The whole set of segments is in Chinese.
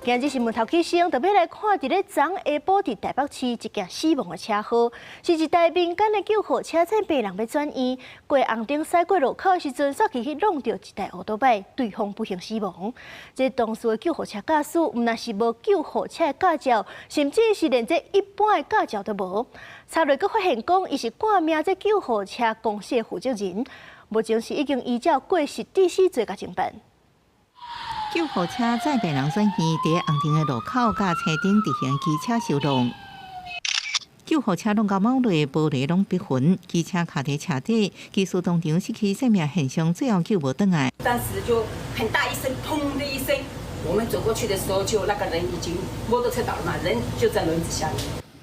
今日新闻头起先，特别来看伫咧昨下晡伫台北市一件死亡的车祸，是一台民间的救护车载病人要转院，过红灯驶过路口的时阵，煞去弄到一台乌托拜，对方不幸死亡。这当时的救护车驾驶，毋但是无救护车的驾照，甚至是连这一般的驾照都无。查落，阁发现讲，伊是挂名这救护车公司的负责人，目前是已经依照过失致死罪甲侦办。 救护车载病人转院，伫红灯的路口甲车顶直行机车相撞。救护车弄到某类玻璃拢逼痕，机车卡伫车底，技术当场失去生命现象，最后救无倒来。当时就很大一声，砰的一声，我们走过去的时候，就那个人已经摩托车倒了嘛，人就在轮子下面。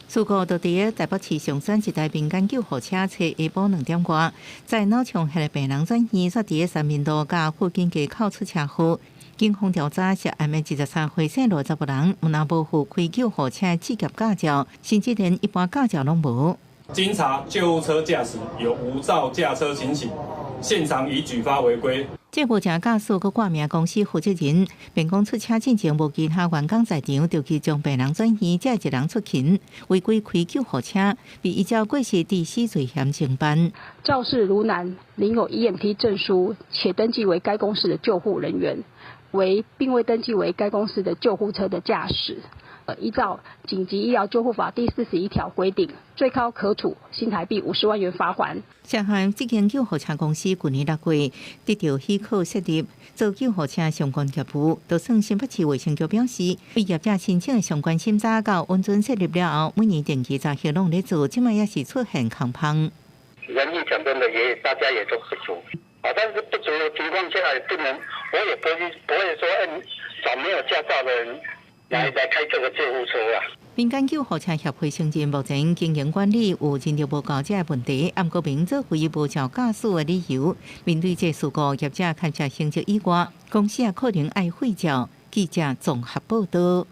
事故就伫台北市上山一台民间救护车，车下晡2点外，在脑冲迄个病人转院，煞伫三民路甲附近街口出车祸。 警方调查涉案的23岁姓罗查甫人，毋但无负开救护车职业驾照，甚至连一般驾照拢无。经查，救护车驾驶有无照驾车情形，现场已举发违规。这无正驾驶佮挂名公司负责人，便讲出车进前无其他员工在场，就去将病人转院，才一人出勤，违规开救护车，被依照过失致死罪嫌侦办。肇事卢男领有 EMT 证书，且登记为该公司的救护人员。 并未登记为该公司的救护车的驾驶，依照《紧急医疗救护法》第41条规定，最高可处新台币50万元罚款。涉嫌这间救护车公司去年6月得到许可设立做救护车相关业务，就算新北市卫生局表示，为业者申请的相关审查到温准设立了后，每年定期查核拢咧做，即卖也是出现空棚。人力成本的大家也都不足。 但是不足的情况下，不能，我也不会说，找没有驾照的人来开这个救护车啊。民间救护车协会承认，目前经营管理有真正无够这个问题，毋过明做非无照驾驶的理由。面对这事故，业者看在成绩以外，公司也可能爱会照。记者综合报道。